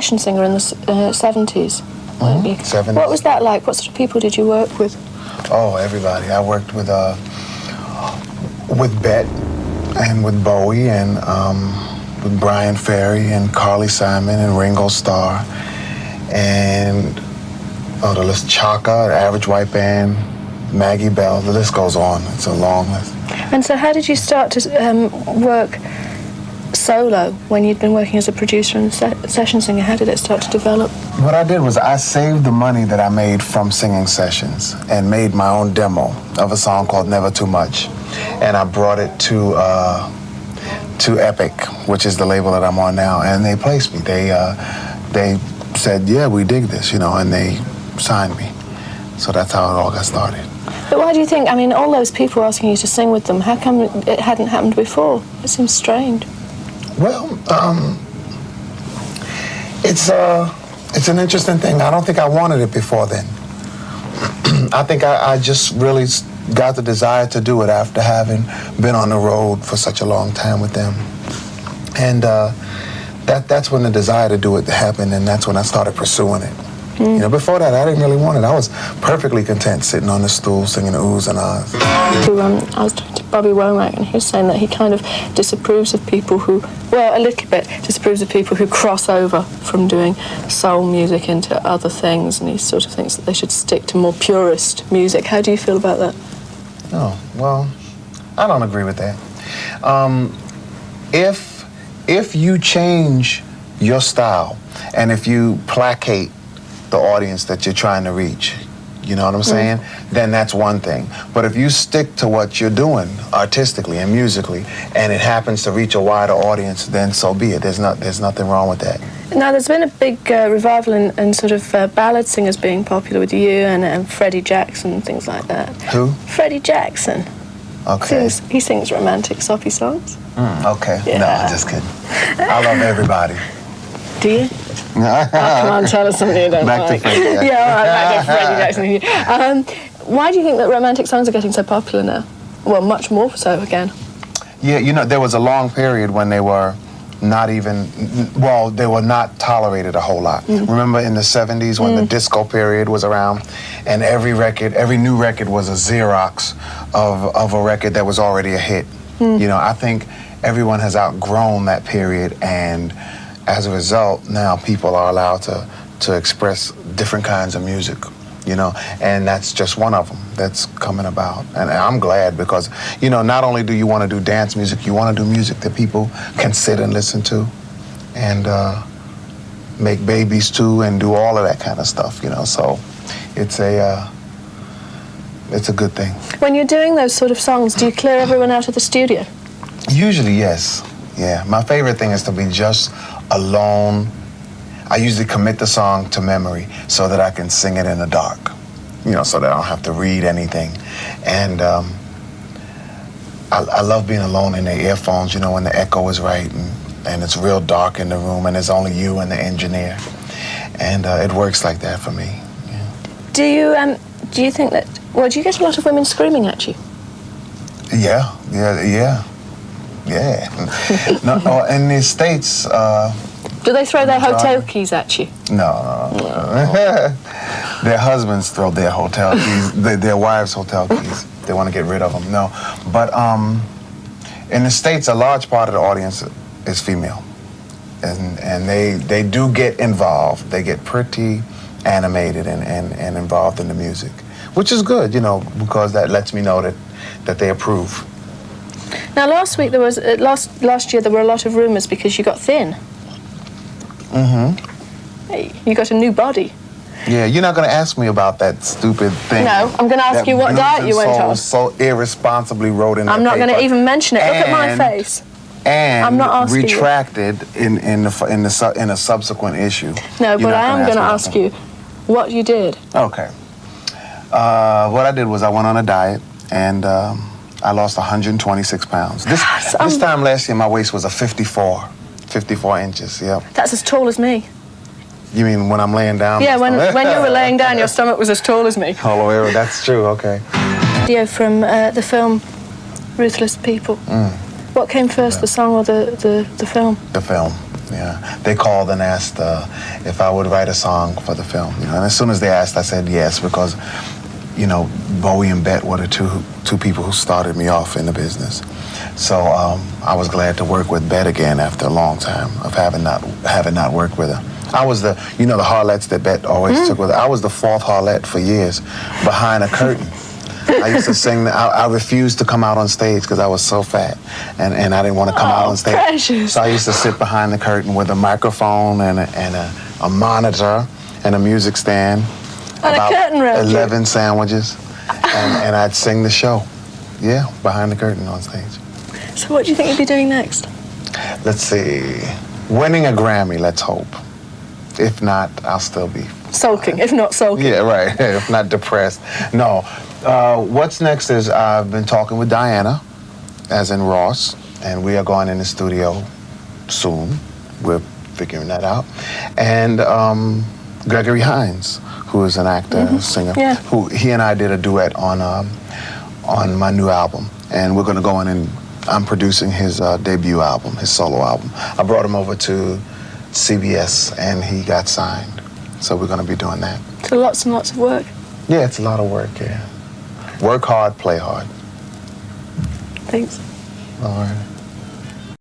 Session singer in the 70s, weren't you? 70s. What was that like? What sort of people did you work with? Oh, everybody. I worked with Bet and with Bowie and with Brian Ferry and Carly Simon and Ringo Starr and the list, Chaka, the Average White Band, Maggie Bell, the list goes on. It's a long list. And so how did you start to work solo when you'd been working as a producer and session singer? How did it start to develop? What I did was I saved the money that I made from singing sessions and made my own demo of a song called Never Too Much. And I brought it to Epic, which is the label that I'm on now, and they placed me. They said, yeah, we dig this, and they signed me. So that's how it all got started. But why do you think, I mean, all those people asking you to sing with them, how come it hadn't happened before? It seems strange. Well, it's an interesting thing. I don't think I wanted it before then. I think I just really got the desire to do it after having been on the road for such a long time with them. And that's when the desire to do it happened, and that's when I started pursuing it. Before that, I didn't really want it. I was perfectly content sitting on the stool singing the oohs and ahs. I was talking to Bobby Womack, and he was saying that he kind of disapproves of people who, well, a little bit disapproves of people who cross over from doing soul music into other things, and he sort of thinks that they should stick to more purist music. How do you feel about that? Oh, well, I don't agree with that. If you change your style, and if you placate the audience that you're trying to reach, you know what I'm saying? Then that's one thing. But if you stick to what you're doing artistically and musically, and it happens to reach a wider audience, then so be it. There's nothing wrong with that. Now, there's been a big revival in sort of ballad singers being popular with you and Freddie Jackson and things like that. Who? Freddie Jackson. Okay. He sings romantic, soppy songs. Okay. Yeah. No, I'm just kidding. I love everybody. Do you? Oh, come on, tell us something you don't Back like. to Freddie Jackson. Yeah, all right, back to Freddie Jackson. Why do you think that romantic songs are getting so popular now? Well, much more so again. Yeah, there was a long period when they were not even, they were not tolerated a whole lot. Remember in the 70s when the disco period was around, and every new record was a Xerox of a record that was already a hit. I think everyone has outgrown that period, and as a result, now people are allowed to express different kinds of music, and that's just one of them that's coming about. And I'm glad because, not only do you want to do dance music, you want to do music that people can sit and listen to and make babies to and do all of that kind of stuff, so it's a good thing. When you're doing those sort of songs, do you clear everyone out of the studio? Usually, yes. Yeah, my favorite thing is to be just alone. I usually commit the song to memory so that I can sing it in the dark, so that I don't have to read anything. And I love being alone in the earphones, when the echo is right and it's real dark in the room and it's only you and the engineer. And it works like that for me. Yeah. Do you think that, do you get a lot of women screaming at you? Yeah. No, in the States, do they throw their hotel keys at you? No. Their husbands throw their hotel keys, their wives' hotel keys. They want to get rid of them. No, but in the States, a large part of the audience is female, and they do get involved. They get pretty animated and involved in the music, which is good, because that lets me know that they approve. Now, last week there was last year there were a lot of rumours because you got thin. Hey, you got a new body. Yeah, you're not going to ask me about that stupid thing. No, I'm going to ask you what diet you went on. So irresponsibly wrote in the paper. I'm not going to even mention it. Look at my face. And I'm not asking retracted in a subsequent issue. No, but I am going to ask you what you did. Okay. What I did was I went on a diet and I lost 126 pounds. This time last year, my waist was a 54 inches, yep. That's as tall as me. You mean when I'm laying down? Yeah, when you were laying down, your stomach was as tall as me. Oh, that's true, okay. Video from the film Ruthless People. What came first, the song or the film? The film. Yeah, they called and asked if I would write a song for the film. You know, and as soon as they asked, I said yes because, you know, Bowie and Bet were the two people who started me off in the business. So I was glad to work with Bet again after a long time of having not worked with her. I was the harlots that Bet always took with her. I was the fourth harlot for years, behind a curtain. I used to sing. I refused to come out on stage because I was so fat, and I didn't want to come out on stage. Precious. So I used to sit behind the curtain with a microphone and a monitor and a music stand. And a curtain around you. 11 sandwiches, and I'd sing the show. Yeah, behind the curtain on stage. So what do you think you'll be doing next? Let's see. Winning a Grammy, let's hope. If not, I'll still be Sulking, if not sulking. Yeah, right. If not depressed. No. What's next is I've been talking with Diana, as in Ross, and we are going in the studio soon. We're figuring that out. And Gregory Hines, who is an actor, singer, who he and I did a duet on my new album, and we're going to go in and I'm producing his debut album, his solo album. I brought him over to CBS, and he got signed. So we're going to be doing that. So lots and lots of work. Yeah, it's a lot of work, yeah. Work hard, play hard. Thanks. All right.